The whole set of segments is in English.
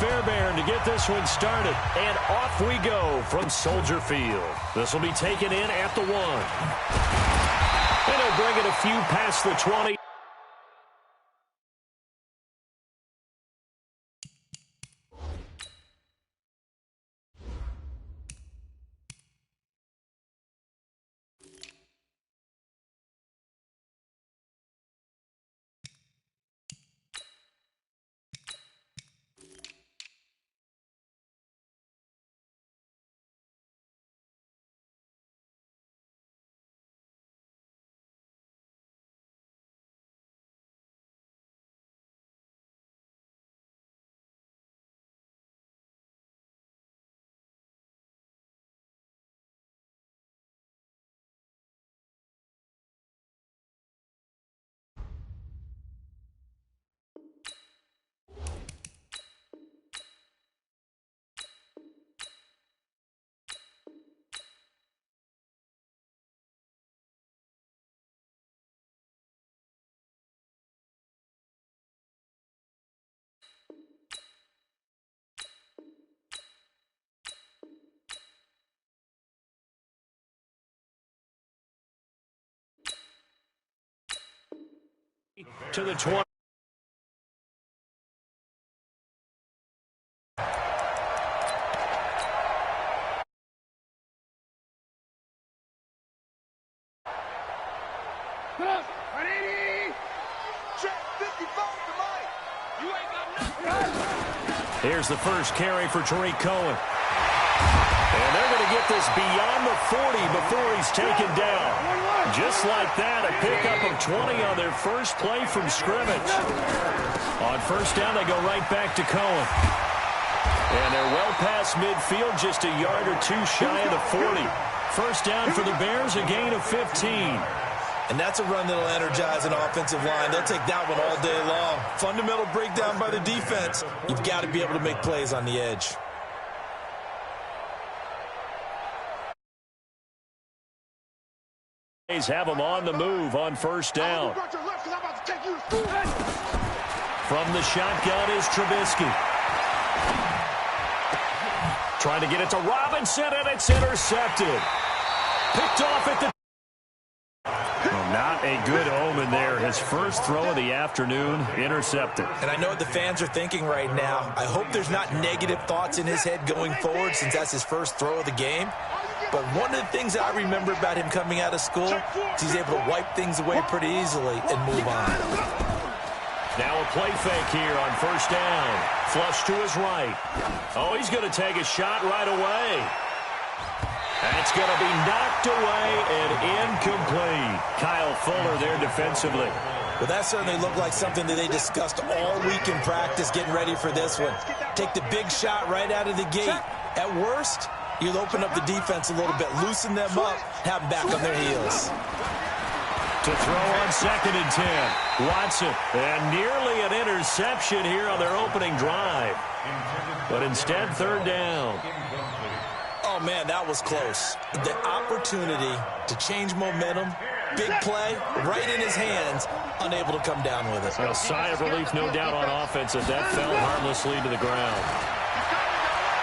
Fairbairn to get this one started. And off we go from Soldier Field. This will be taken in at the 1. And he'll bring it a few past the 20. To the 20. Here's the first carry for Tariq Cohen. And they're going to get this beyond the 40 before he's taken down. Just like that, a pickup of 20 on their first play from scrimmage. On first down, they go right back to Cohen. And they're well past midfield, just a yard or two shy of the 40. First down for the Bears, a gain of 15. And that's a run that'll energize an offensive line. They'll take that one all day long. Fundamental breakdown by the defense. You've got to be able to make plays on the edge. Have them on the move on first down. From the shotgun is Trubisky. Trying to get it to Robinson, and it's intercepted. Picked off at the... Well, not a good omen there. His first throw of the afternoon, intercepted. And I know what the fans are thinking right now. I hope there's not negative thoughts in his head going forward since that's his first throw of the game. But one of the things that I remember about him coming out of school is he's able to wipe things away pretty easily and move on. Now a play fake here on first down. Flush to his right. Oh, he's going to take a shot right away. That's going to be knocked away and incomplete. Kyle Fuller there defensively. Well, that certainly looked like something that they discussed all week in practice getting ready for this one. Take the big shot right out of the gate. At worst, you'll open up the defense a little bit, loosen them up, have them back on their heels. To throw on 2nd and 10. Watson, and nearly an interception here on their opening drive. But instead, 3rd down. Oh, man, that was close. The opportunity to change momentum, big play, right in his hands, unable to come down with it. A sigh of relief, no doubt, on offense as that fell harmlessly to the ground.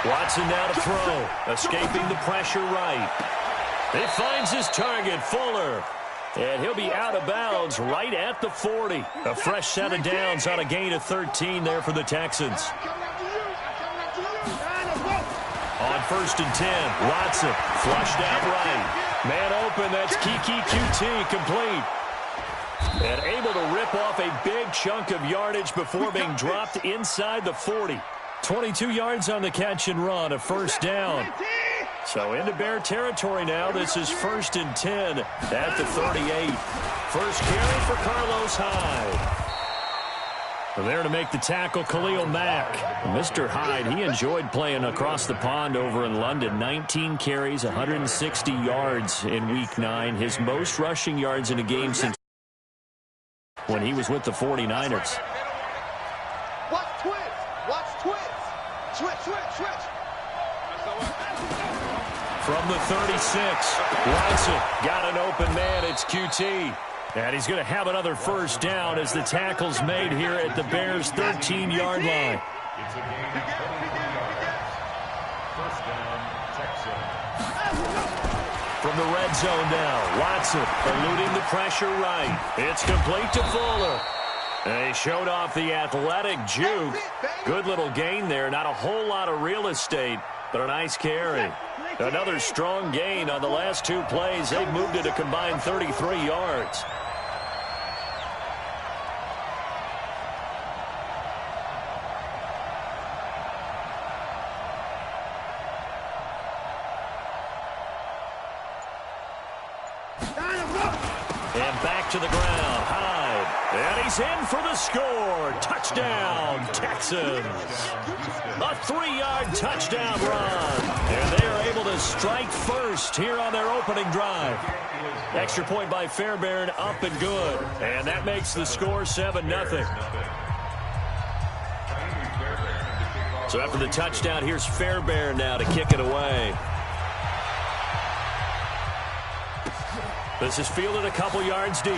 Watson now to throw, escaping the pressure right. He finds his target, Fuller. And he'll be out of bounds right at the 40. A fresh set of downs on a gain of 13 there for the Texans. On 1st and 10, Watson flushed out right. Man open, that's Kiki QT complete. And able to rip off a big chunk of yardage before being dropped inside the 40. 22 yards on the catch and run, a first down. So into Bear territory now. This is 1st and 10 at the 38. First carry for Carlos Hyde. There to make the tackle, Khalil Mack. Mr. Hyde, he enjoyed playing across the pond over in London. 19 carries, 160 yards in Week 9. His most rushing yards in a game since when he was with the 49ers. Watch twitch. Watch twitch. Switch. From the 36, Watson got an open man. It's QT. And he's going to have another first down as the tackle's made here at the Bears' 13-yard line. from the red zone now. Watson eluding the pressure right. It's complete to Fuller. And he showed off the athletic juke. Good little gain there. Not a whole lot of real estate, but a nice carry. Another strong gain on the last two plays. They've moved it a combined 33 yards. And back to the ground. Hyde. And he's in for the score. Touchdown, Texans. A 3-yard touchdown run. And they are able to strike first here on their opening drive. Extra point by Fairbairn, up and good. And that makes the score 7-0. So after the touchdown, here's Fairbairn now to kick it away. This is fielded a couple yards deep.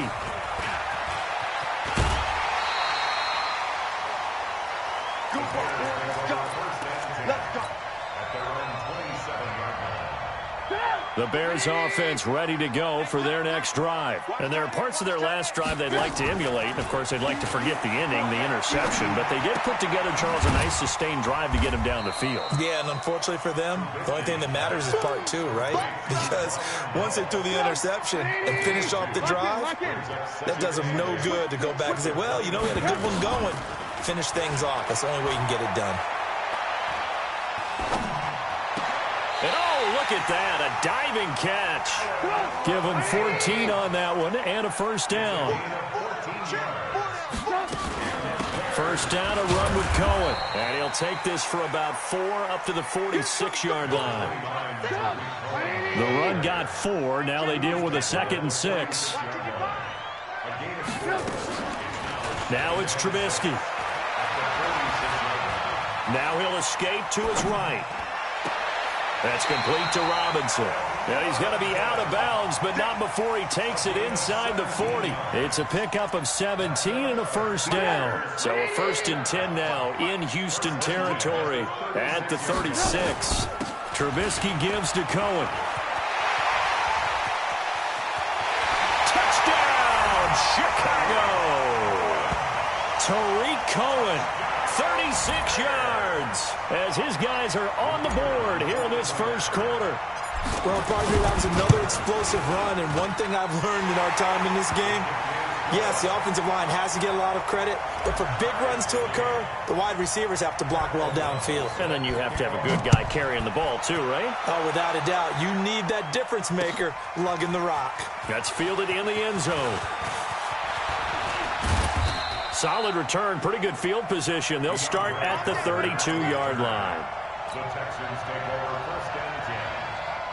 The Bears offense ready to go for their next drive. And there are parts of their last drive they'd like to emulate. Of course, they'd like to forget the inning, the interception. But they did put together, Charles, a nice sustained drive to get him down the field. Yeah, and unfortunately for them, the only thing that matters is part two, right? Because once they threw the interception and finished off the drive, that does them no good to go back and say, well, you know, we had a good one going. Finish things off. That's the only way you can get it done. And oh, look at that, a diving catch. Give him 14 on that one and a first down. First down, a run with Cohen. And he'll take this for about 4 up to the 46-yard line. The run got 4. Now they deal with a 2nd and 6. Now it's Trubisky. Now he'll escape to his right. That's complete to Robinson. And he's going to be out of bounds, but not before he takes it inside the 40. It's a pickup of 17 and a first down. So a 1st and 10 now in Houston territory at the 36. Trubisky gives to Cohen. Touchdown, Chicago! Tariq Cohen. 36 yards as his guys are on the board here in this first quarter. Well, partner, that was another explosive run, and one thing I've learned in our time in this game, yes, the offensive line has to get a lot of credit, but for big runs to occur, the wide receivers have to block well downfield. And then you have to have a good guy carrying the ball too, right? Oh, without a doubt. You need that difference maker lugging the rock. That's fielded in the end zone. Solid return, pretty good field position. They'll start at the 32-yard line. So Texans take over 1st and 10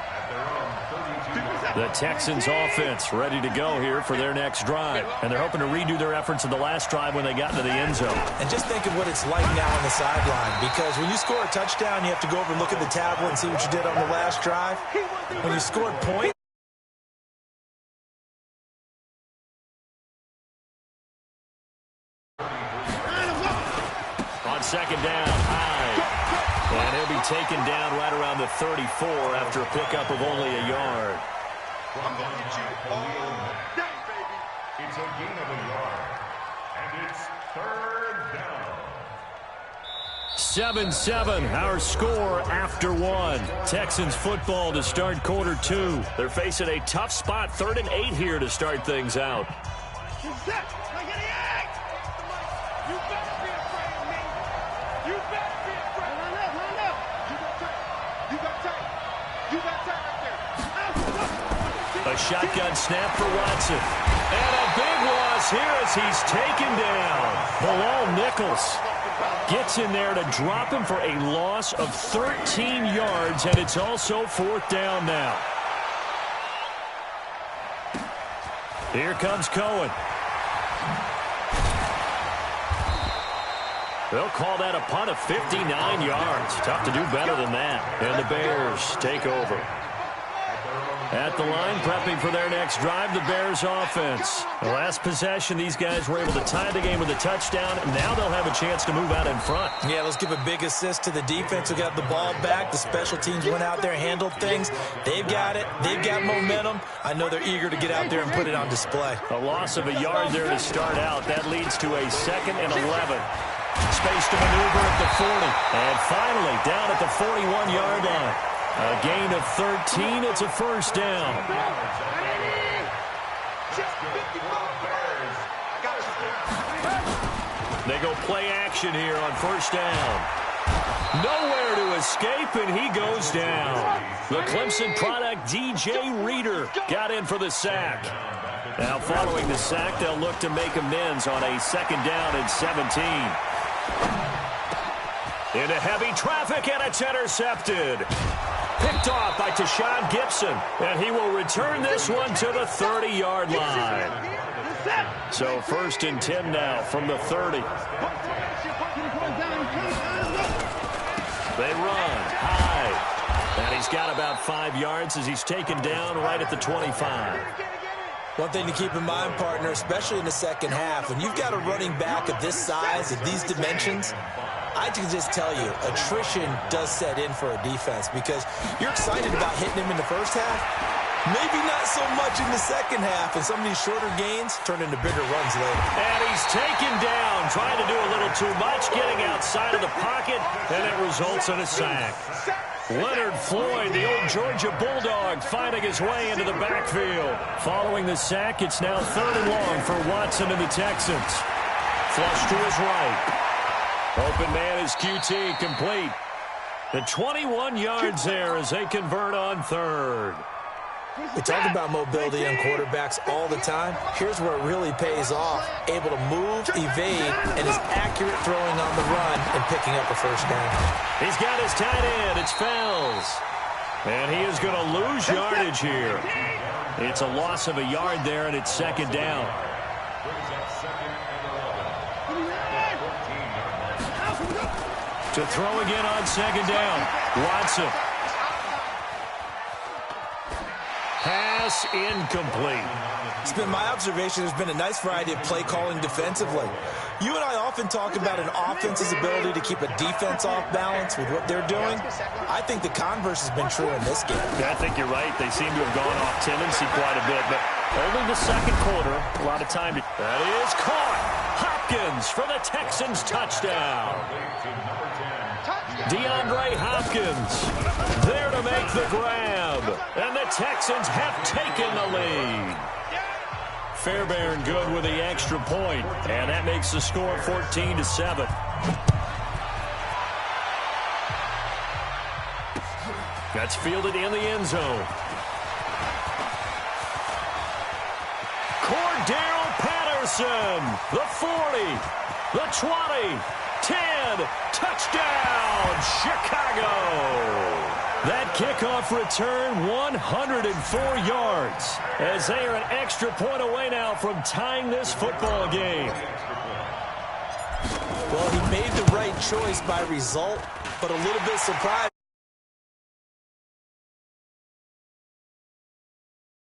at their own 32. The Texans offense ready to go here for their next drive. And they're hoping to redo their efforts in the last drive when they got into the end zone. And just think of what it's like now on the sideline, because when you score a touchdown, you have to go over and look at the tablet and see what you did on the last drive. When you scored points, second down, Hyde. And he'll be taken down right around the 34 after a pickup of only a yard. I'm going to get you all day, baby. It's a gain of a yard. And it's 3rd down. 7-7, our score after 1. Texans football to start quarter 2. They're facing a tough spot, 3rd and 8 here to start things out. A shotgun snap for Watson. And a big loss here as he's taken down. Bilal Nichols gets in there to drop him for a loss of 13 yards, and it's also 4th down now. Here comes Cohen. They'll call that a punt of 59 yards. Tough to do better than that. And the Bears take over. At the line, prepping for their next drive, the Bears offense. The last possession, these guys were able to tie the game with a touchdown, and now they'll have a chance to move out in front. Yeah, let's give a big assist to the defense who got the ball back. The special teams went out there, handled things. They've got it. They've got momentum. I know they're eager to get out there and put it on display. A loss of a yard there to start out. That leads to a 2nd and 11. Space to maneuver at the 40. And finally, down at the 41-yard line. A gain of 13. It's a first down. They go play action here on first down. Nowhere to escape, and he goes down. The Clemson product, DJ Reader, got in for the sack. Now, following the sack, they'll look to make amends on a 2nd down and 17. Into heavy traffic, and it's intercepted. Picked off by Tashawn Gibson, and he will return this one to the 30-yard line. So 1st and 10 now from the 30. They run high, and he's got about 5 yards as he's taken down right at the 25. One thing to keep in mind, partner, especially in the second half, when you've got a running back of this size, of these dimensions, I can just tell you, attrition does set in for a defense because you're excited about hitting him in the first half. Maybe not so much in the second half, and some of these shorter gains turn into bigger runs later. And he's taken down, trying to do a little too much, getting outside of the pocket, and it results in a sack. Leonard Floyd, the old Georgia Bulldog, finding his way into the backfield. Following the sack, it's now 3rd and long for Watson and the Texans. Flush to his right. Open man is QT, complete. The 21 yards there as they convert on 3rd. We talk about mobility on quarterbacks all the time. Here's where it really pays off. Able to move, evade, and is accurate throwing on the run and picking up a first down. He's got his tight end. It's Fells. And he is going to lose yardage here. It's a loss of a yard there, and it's 2nd down. To throw again on 2nd down. Watson. Pass incomplete. It's been my observation there's been a nice variety of play calling defensively. You and I often talk about an offense's ability to keep a defense off balance with what they're doing. I think the converse has been true in this game. Yeah, I think you're right. They seem to have gone off tendency quite a bit, but only the 2nd quarter. A lot of time. That is caught. Hopkins for the Texans touchdown. DeAndre Hopkins there to make the grab, and the Texans have taken the lead. Fairbairn good with the extra point, and that makes the score 14-7. That's fielded in the end zone. Cordero Patterson, the 40, the 20, 10, touchdown, Chicago. That kickoff return, 104 yards, as they are an extra point away now from tying this football game. Well, he made the right choice by result, but a little bit surprised.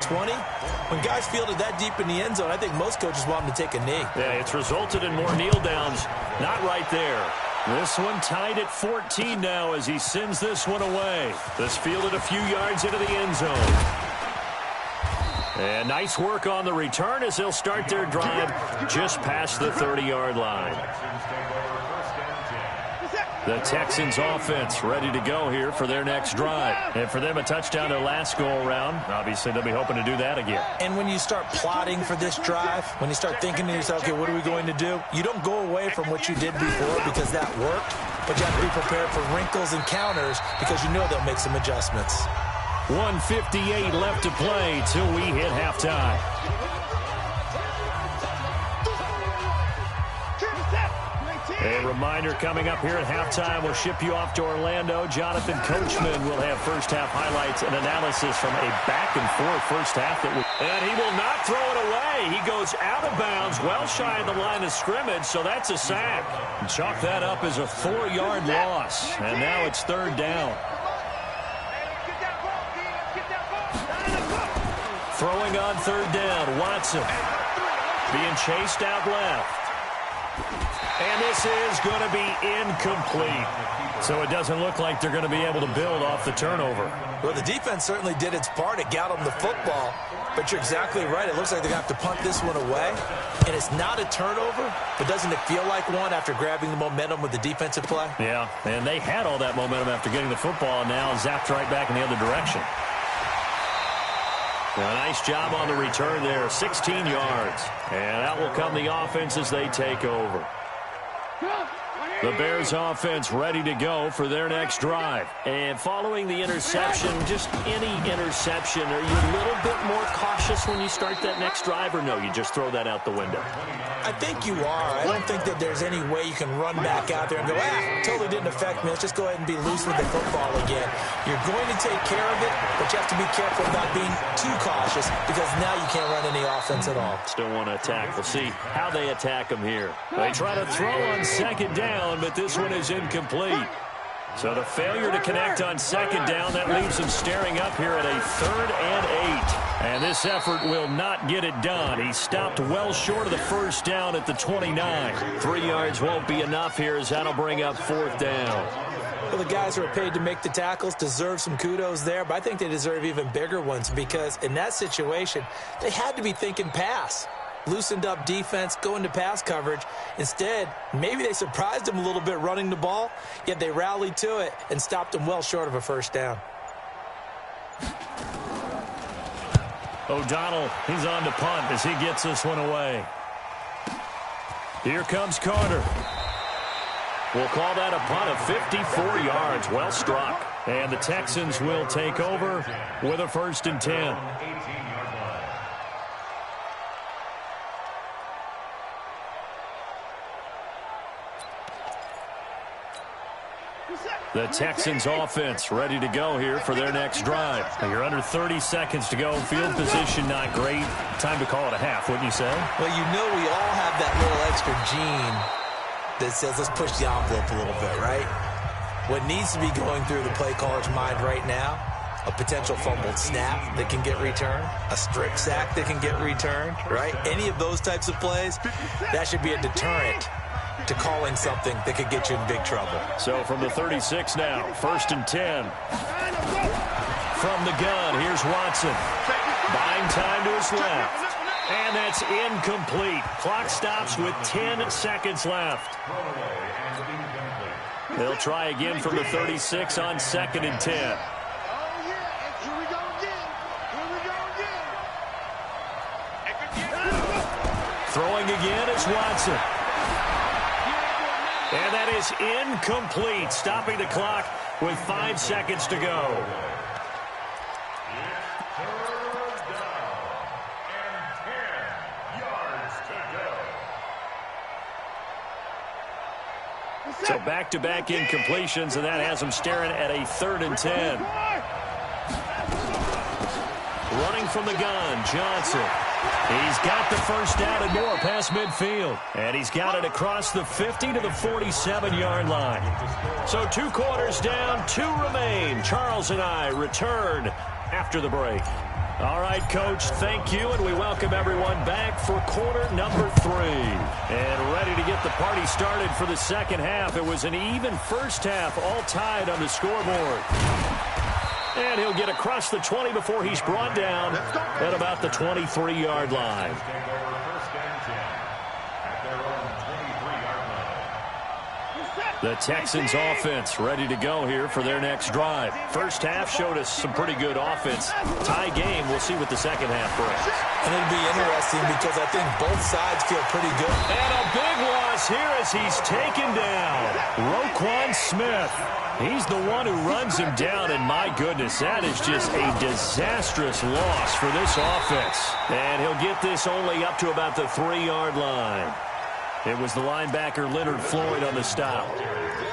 20. When guys fielded that deep in the end zone, I think most coaches want them to take a knee. Yeah, it's resulted in more kneel downs. Not right there. This one tied at 14 now as he sends this one away. This fielded a few yards into the end zone. And nice work on the return as they'll start their drive just past the 30-yard line. The Texans offense ready to go here for their next drive. And for them, a touchdown their last go-around. Obviously, they'll be hoping to do that again. And when you start plotting for this drive, when you start thinking to yourself, okay, what are we going to do? You don't go away from what you did before because that worked, but you have to be prepared for wrinkles and counters because you know they'll make some adjustments. 1:58 left to play till we hit halftime. A reminder coming up here at halftime, we'll ship you off to Orlando. Jonathan Coachman will have first-half highlights and analysis from a back-and-forth first half. And he will not throw it away. He goes out of bounds, well shy of the line of scrimmage, so that's a sack. Chalk that up as a 4-yard loss. And now it's 3rd down. Throwing on third down, Watson. Being chased out left. And this is going to be incomplete. So it doesn't look like they're going to be able to build off the turnover. Well, the defense certainly did its part. It got them the football. But you're exactly right. It looks like they're going to have to punt this one away. And it's not a turnover, but doesn't it feel like one after grabbing the momentum with the defensive play? Yeah, and they had all that momentum after getting the football, and now zapped right back in the other direction. A nice job on the return there, 16 yards. And out will come the offense as they take over. The Bears offense ready to go for their next drive. And following the interception, just any interception, are you a little bit more cautious when you start that next drive, or no, you just throw that out the window? I think you are. I don't think that there's any way you can run back out there and go, totally didn't affect me. Let's just go ahead and be loose with the football again. You're going to take care of it, but you have to be careful about being too cautious because now you can't run any offense at all. Still want to attack. We'll see how they attack them here. They try to throw on second down, but this one is incomplete. So the failure to connect on second down, that leaves them staring up here at a 3rd and 8. And this effort will not get it done. He stopped well short of the first down at the 29. 3 yards won't be enough here as that'll bring up 4th down. Well, the guys who are paid to make the tackles deserve some kudos there, but I think they deserve even bigger ones because in that situation, they had to be thinking pass. Loosened up defense, going to pass coverage. Instead, maybe they surprised him a little bit running the ball, yet they rallied to it and stopped him well short of a first down. O'Donnell, he's on to punt as he gets this one away. Here comes Carter. We'll call that a punt of 54 yards. Well struck. And the Texans will take over with a 1st and 10. The Texans offense ready to go here for their next drive. You're under 30 seconds to go. Field position not great. Time to call it a half, wouldn't you say? Well, you know we all have that little extra gene that says let's push the envelope a little bit, right? What needs to be going through the play caller's mind right now, a potential fumbled snap that can get returned, a strip sack that can get returned, right? Any of those types of plays, that should be a deterrent to calling something that could get you in big trouble. So from the 36 now, 1st and 10. From the gun, here's Watson. Buying time to his left. And that's incomplete. Clock stops with 10 seconds left. They'll try again from the 36 on 2nd and 10. Throwing again is Watson. And that is incomplete, stopping the clock with 5 seconds to go. So back-to-back incompletions, and that has them staring at a 3rd and 10. Running from the gun, Johnson. He's got the first down and more past midfield. And he's got it across the 50 to the 47-yard line. So 2 quarters down, 2 remain. Charles and I return after the break. All right, Coach, thank you, and we welcome everyone back for quarter number 3. And ready to get the party started for the second half. It was an even first half, all tied on the scoreboard. And he'll get across the 20 before he's brought down at about the 23-yard line. The Texans offense ready to go here for their next drive. First half showed us some pretty good offense. Tie game. We'll see what the second half brings. And it'll be interesting because I think both sides feel pretty good. And a big loss here as he's taken down. Roquan Smith. He's the one who runs him down, and my goodness, that is just a disastrous loss for this offense. And he'll get this only up to about the 3-yard line. It was the linebacker Leonard Floyd on the stop.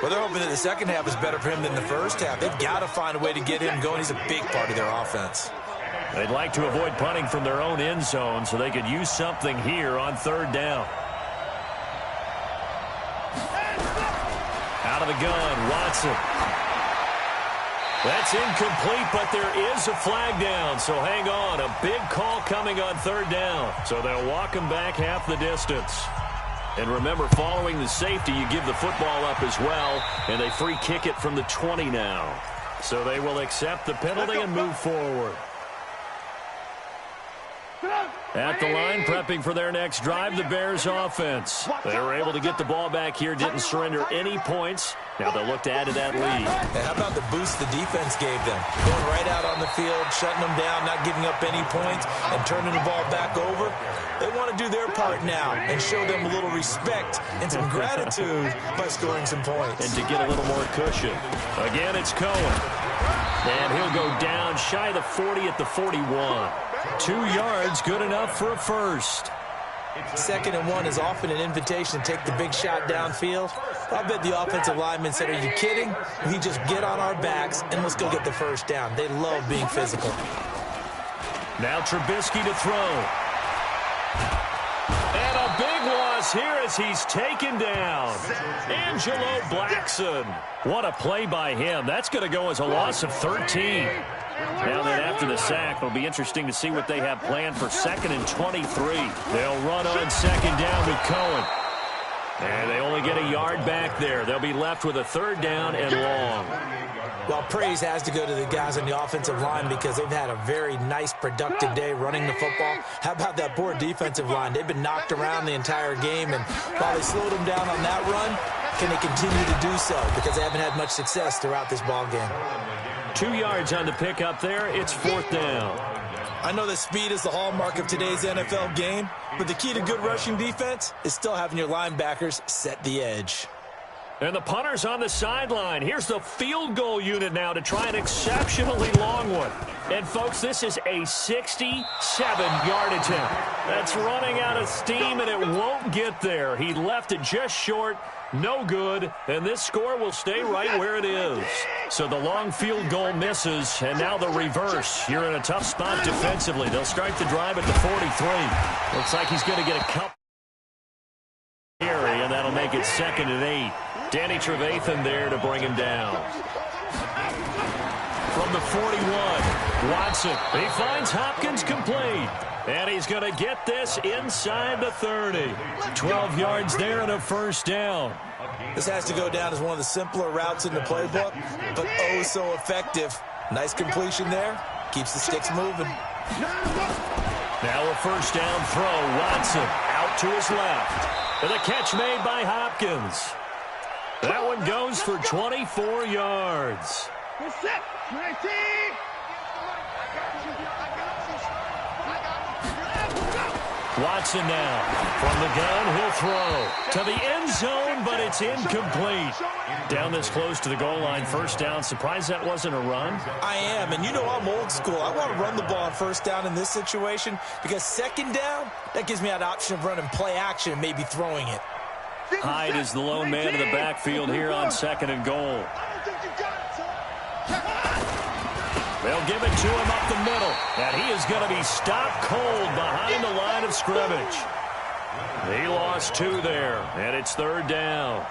Well, they're hoping that the second half is better for him than the first half. They've got to find a way to get him going. He's a big part of their offense. They'd like to avoid punting from their own end zone so they could use something here on 3rd down. Out of the gun, Watson. That's incomplete, but there is a flag down, so hang on. A big call coming on third down. So they'll walk him back half the distance. And remember, following the safety, you give the football up as well, and they free kick it from the 20 now. So they will accept the penalty and move forward. At the line, prepping for their next drive, the Bears offense. They were able to get the ball back here, didn't surrender any points. Now they'll look to add to that lead. And how about the boost the defense gave them? Going right out on the field, shutting them down, not giving up any points, and turning the ball back over. They want to do their part now and show them a little respect and some gratitude by scoring some points. And to get a little more cushion. Again, it's Cohen. And he'll go down shy of the 40 at the 41. 2 yards, good enough for a first. 2nd and 1 is often an invitation to take the big shot downfield. I bet the offensive lineman said, are you kidding? We just get on our backs and let's go get the first down. They love being physical. Now Trubisky to throw. And a big loss here as he's taken down. Angelo Blackson. What a play by him. That's going to go as a loss of 13. Now then, after the sack, it'll be interesting to see what they have planned for 2nd and 23. They'll run on 2nd down with Cohen. And they only get a yard back there. They'll be left with a 3rd down and long. Well, praise has to go to the guys on the offensive line because they've had a very nice, productive day running the football. How about that poor defensive line? They've been knocked around the entire game, and while they slowed them down on that run, can they continue to do so? Because they haven't had much success throughout this ball game. 2 yards on the pickup there. It's 4th down. I know that speed is the hallmark of today's NFL game, but the key to good rushing defense is still having your linebackers set the edge. And the punter's on the sideline. Here's the field goal unit now to try an exceptionally long one. And, folks, this is a 67-yard attempt. That's running out of steam, and it won't get there. He left it just short. No good, and this score will stay right where it is. So the long field goal misses, and now the reverse. You're in a tough spot defensively. They'll start the drive at the 43. Looks like he's going to get a couple here, and that'll make it 2nd and 8. Danny Trevathan there to bring him down. From the 41, Watson. He finds Hopkins complete. And he's going to get this inside the 30. 12 yards there and a 1st down. This has to go down as one of the simpler routes in the playbook, but oh so effective. Nice completion there. Keeps the sticks moving. Now a 1st down throw. Watson out to his left. And a catch made by Hopkins. That one goes for 24 yards. Watson now. From the gun, he'll throw to the end zone, but it's incomplete. Down this close to the goal line, 1st down. Surprised that wasn't a run? I am, and you know I'm old school. I want to run the ball on 1st down in this situation because 2nd down, that gives me that option of running play action and maybe throwing it. Hyde is the lone man in the backfield here on 2nd and goal. They'll give it to him up the middle, and he is going to be stopped cold behind the line of scrimmage. He lost 2 there, and it's 3rd down.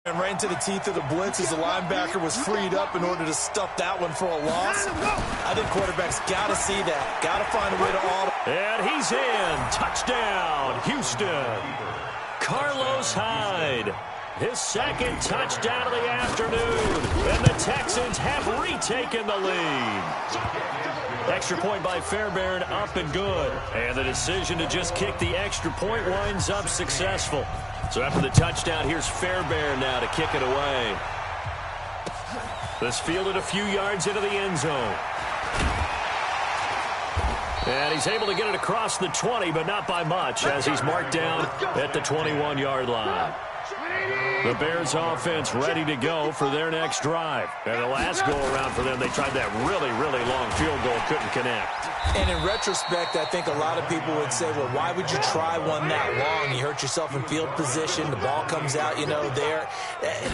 And right into the teeth of the blitz as the linebacker was freed up in order to stuff that one for a loss. I think quarterbacks got to see that. Got to find a way to auto. And he's in. Touchdown, Houston. Carlos Hyde. His 2nd touchdown of the afternoon. And the Texans have retaken the lead. Extra point by Fairbairn, up and good. And the decision to just kick the extra point winds up successful. So after the touchdown, here's Fairbairn now to kick it away. This fielded a few yards into the end zone. And he's able to get it across the 20, but not by much, as he's marked down at the 21-yard line. The Bears offense ready to go for their next drive. And the last go-around for them, they tried that really, really long field goal, couldn't connect. And in retrospect, I think a lot of people would say, well, why would you try one that long? You hurt yourself in field position. The ball comes out, you know, there.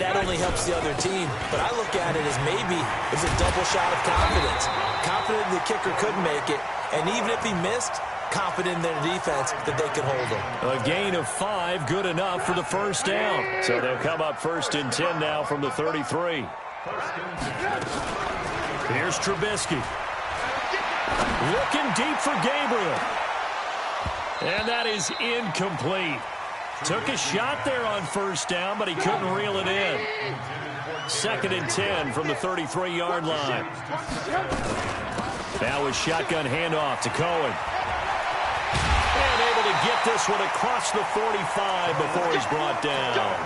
That only helps the other team. But I look at it as maybe it's a double shot of confidence. Confident the kicker could make it. And even if he missed, confident in their defense that they can hold them. A gain of 5, good enough for the first down. So they'll come up 1st and 10 now from the 33. Here's Trubisky. Looking deep for Gabriel. And that is incomplete. Took a shot there on first down, but he couldn't reel it in. 2nd and 10 from the 33-yard line. Now a shotgun handoff to Cohen. And able to get this one across the 45 before he's brought down.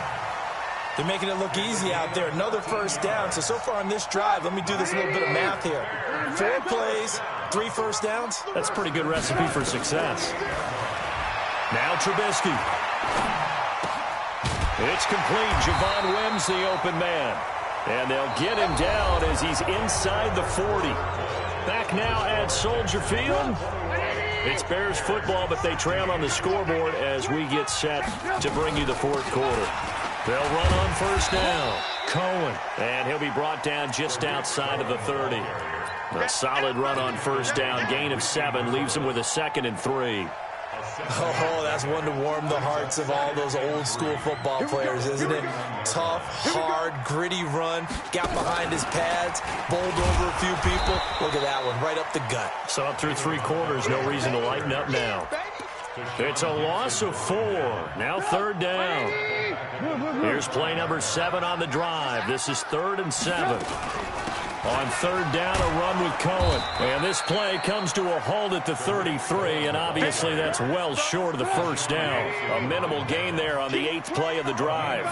They're making it look easy out there. Another first down. So far on this drive, let me do this little bit of math here. 4 plays, 3 first downs. That's a pretty good recipe for success. Now Trubisky. It's complete. Javon Wims, the open man. And they'll get him down as he's inside the 40. Back now at Soldier Field. It's Bears football, but they trail on the scoreboard as we get set to bring you the 4th quarter. They'll run on first down. Cohen. And he'll be brought down just outside of the 30. A solid run on first down. Gain of 7 leaves him with a 2nd and 3. Oh, that's one to warm the hearts of all those old school football players, isn't it? Tough, hard, gritty run. Got behind his pads, bowled over a few people. Look at that one, right up the gut. So up through 3 quarters, no reason to lighten up now. It's a loss of 4. Now 3rd down. Here's play number 7 on the drive. This is 3rd and 7. On 3rd down, a run with Cohen. And this play comes to a halt at the 33, and obviously that's well short of the first down. A minimal gain there on the 8th play of the drive.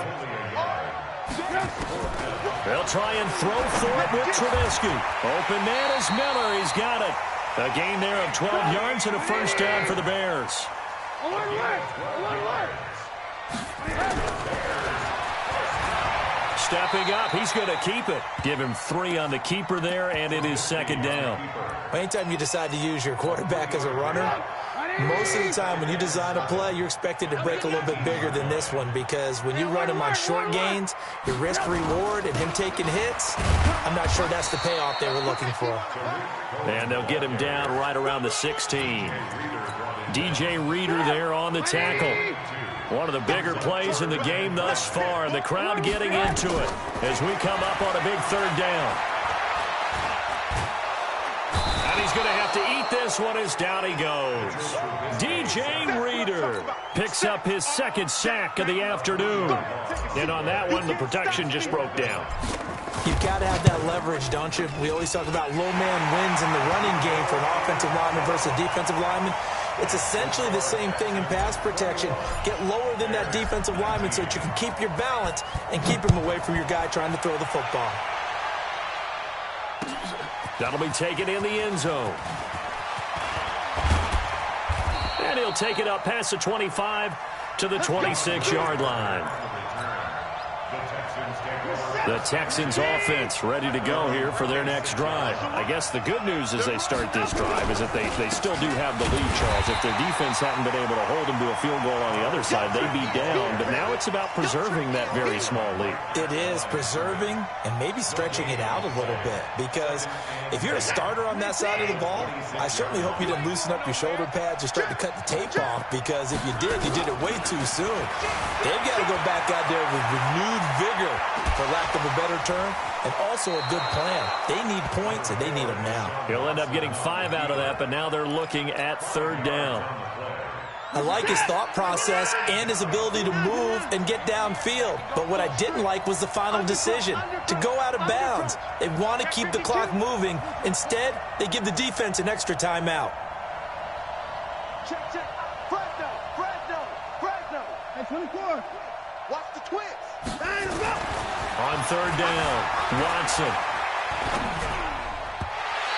They'll try and throw for it with Trubisky. Open man is Miller. He's got it. A gain there of 12 yards and a first down for the Bears. Stepping up, he's going to keep it. Give him 3 on the keeper there, and it is 2nd down. Anytime you decide to use your quarterback as a runner, most of the time when you design a play, you're expected to break a little bit bigger than this one, because when you run him on short gains, your risk-reward and him taking hits, I'm not sure that's the payoff they were looking for. And they'll get him down right around the 16. DJ Reader there on the tackle. One of the bigger plays in the game thus far. The crowd getting into it as we come up on a big 3rd down. And he's going to have to eat this one as down he goes. DJ Reader picks up his 2nd sack of the afternoon. And on that one, the protection just broke down. You've got to have that leverage, don't you? We always talk about low man wins in the running game for an offensive lineman versus a defensive lineman. It's essentially the same thing in pass protection. Get lower than that defensive lineman so that you can keep your balance and keep him away from your guy trying to throw the football. That'll be taken in the end zone. And he'll take it up past the 25 to the 26-yard line. The Texans offense ready to go here for their next drive. I guess the good news as they start this drive is that they still do have the lead, Charles. If their defense hadn't been able to hold them to a field goal on the other side, they'd be down. But now it's about preserving that very small lead. It is preserving and maybe stretching it out a little bit, because if you're a starter on that side of the ball, I certainly hope you didn't loosen up your shoulder pads or start to cut the tape off, because if you did it way too soon. They've got to go back out there with renewed vigor, for lack of a better term, and also a good plan. They need points, and they need them now. He'll end up getting 5 out of that, but now they're looking at 3rd down. I like his thought process and his ability to move and get downfield. But what I didn't like was the final decision, to go out of bounds. They want to keep the clock moving. Instead, they give the defense an extra timeout. Check. Fresno. Hey, 24. Watch the twist. Hey, let's go. On 3rd down, Watson.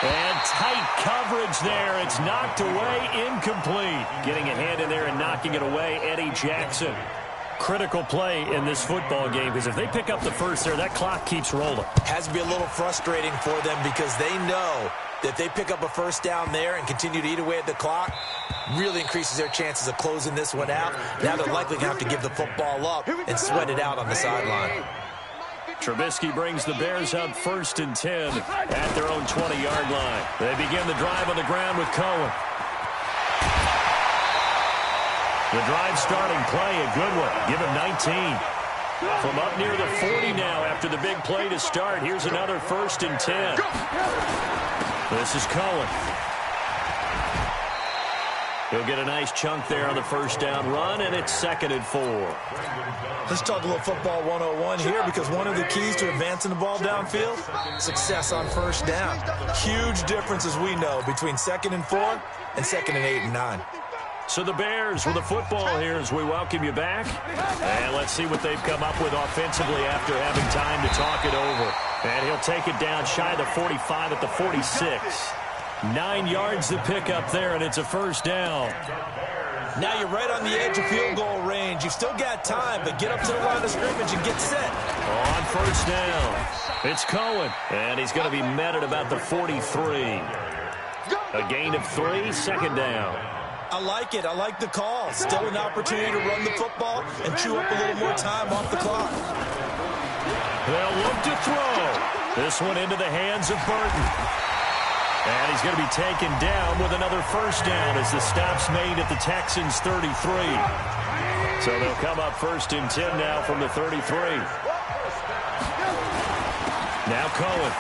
And tight coverage there. It's knocked away, incomplete. Getting a hand in there and knocking it away, Eddie Jackson. Critical play in this football game, because if they pick up the first there, that clock keeps rolling. Has to be a little frustrating for them, because they know that if they pick up a first down there and continue to eat away at the clock, really increases their chances of closing this one out. Now they're likely going to have to give the football up and sweat it out on the sideline. Trubisky brings the Bears up 1st and 10 at their own 20-yard line. They begin the drive on the ground with Cohen. The drive starting play, a good one. Give him 19. From up near the 40 now after the big play to start. Here's another 1st and 10. This is Cohen. He'll get a nice chunk there on the first down run, and it's 2nd and 4. Let's talk a little football 101 here, because one of the keys to advancing the ball downfield, success on first down. Huge difference, as we know, between 2nd and 4 and 2nd and 8 and 9. So the Bears with the football here as we welcome you back. And let's see what they've come up with offensively after having time to talk it over. And he'll take it down shy of the 45 at the 46. 9 yards to pick up there, and it's a first down. Now you're right on the edge of field goal range. You've still got time, but get up to the line of scrimmage and get set. On first down, it's Cohen, and he's going to be met at about the 43. A gain of 3, 2nd down. I like it. I like the call. Still an opportunity to run the football and chew up a little more time off the clock. They'll look to throw. This one into the hands of Burton. And he's going to be taken down with another first down as the stop's made at the Texans' 33. So they'll come up 1st and 10 now from the 33. Now Cohen.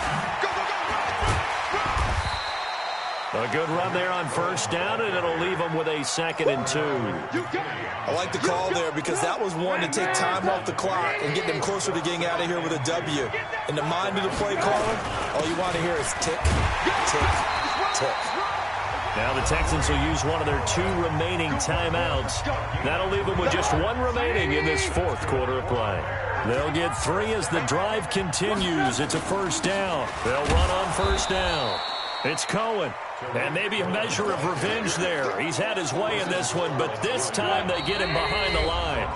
A good run there on first down, and it'll leave them with a 2nd and 2. I like the call there, because that was one to take time off the clock and get them closer to getting out of here with a W. In the mind of the play caller, all you want to hear is tick, tick, tick. Now the Texans will use one of their 2 remaining timeouts. That'll leave them with just 1 remaining in this 4th quarter of play. They'll get 3 as the drive continues. It's a first down. They'll run on first down. It's Cohen. And maybe a measure of revenge there. He's had his way in this one, but this time they get him behind the line.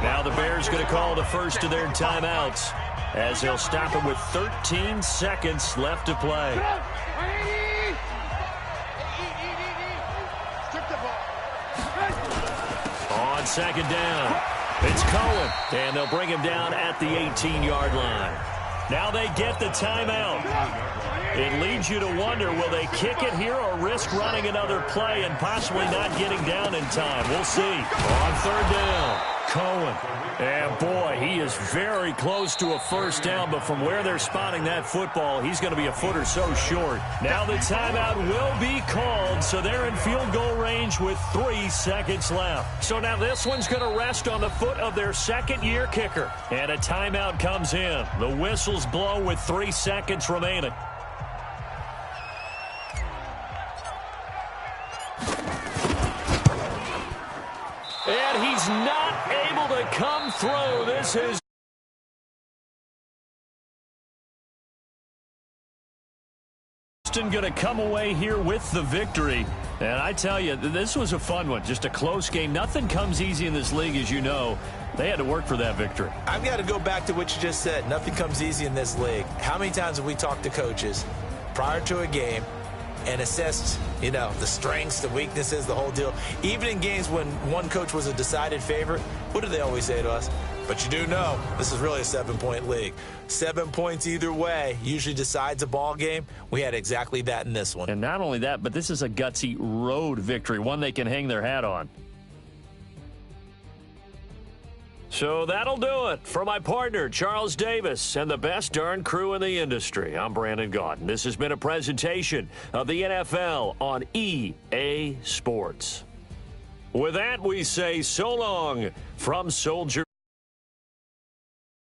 Now the Bears going to call the first of their timeouts as they'll stop him with 13 seconds left to play. On 2nd down, it's Cohen, and they'll bring him down at the 18-yard line. Now they get the timeout. It leads you to wonder, will they kick it here or risk running another play and possibly not getting down in time? We'll see. On 3rd down, Cohen. And boy, he is very close to a first down, but from where they're spotting that football, he's going to be a foot or so short. Now the timeout will be called, so they're in field goal range with 3 seconds left. So now this one's going to rest on the foot of their 2nd-year kicker. And a timeout comes in. The whistles blow with 3 seconds remaining. And he's not able to come through. This is going to come away here with the victory. And I tell you, this was a fun one. Just a close game. Nothing comes easy in this league, as you know. They had to work for that victory. I've got to go back to what you just said. Nothing comes easy in this league. How many times have we talked to coaches prior to a game and assessed, the strengths, the weaknesses, the whole deal? Even in games when one coach was a decided favorite, what do they always say to us? But you do know this is really a 7-point league. 7 points either way usually decides a ball game. We had exactly that in this one. And not only that, but this is a gutsy road victory, one they can hang their hat on. So that'll do it for my partner, Charles Davis, and the best darn crew in the industry. I'm Brandon Gaudin. This has been a presentation of the NFL on EA Sports. With that, we say so long from Soldier.